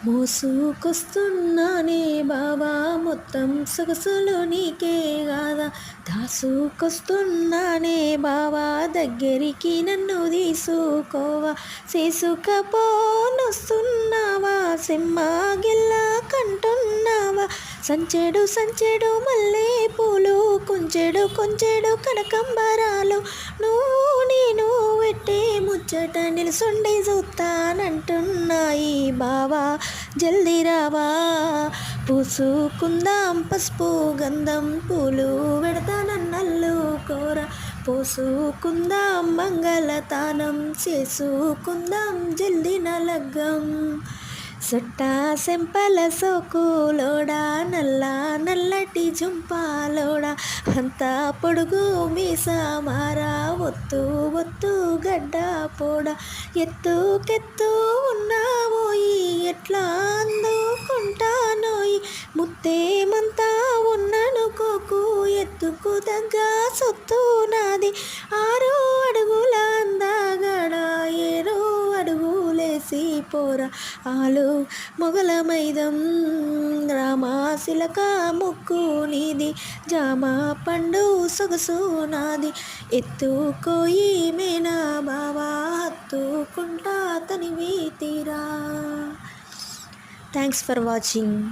మోసుకొస్తున్నానే బావా మొత్తం సొగసులు నీకే గాదా, దాసుకొస్తున్నానే బావా దగ్గరికి నన్ను తీసుకోవా, చేసుకపోనొస్తున్నావా సెమ్మాగిల్లా కంటున్నావా, సంచెడు సంచెడు మల్లె పూలు కొంచెడు కొంచెడు కనకంబరాలు, నువ్వు నేను పెట్టే ముచ్చట నిలుసుండి చూస్తానంటున్నాయి బావా, జల్దీ రావా పూసుకుందాం పసుపు గంధం పూలు పెడతానన్నల్లు కోర, పోసుకుందాం మంగళతానం చేసుకుందాం జల్దిన లగ్గం, సొట్టా సెంపల సోకులోడా నల్ల నల్లటి జుంపాలోడా, అంతా పొడుగు మీసామారా ఒత్తు ఒత్తు గడ్డ పోడా, ఎత్తుకెత్తు ఉన్నావోయి ఎట్లా అందుకుంటానోయి, ముత్తేమంతా ఉన్ననుకోకు ఎత్తుకు తగ్గ సొత్తు నాది, 6 అడుగుల అందగడ 7 అడుగులేసి పోరా, ఆలు మొగల మైదం రామాశిలక ముక్కు నీది, జామ పండు సొగసు నాది, ఎత్తుకోయి మేనా బావా హత్తుకుంటా తనివి తీరా. Thanks for watching.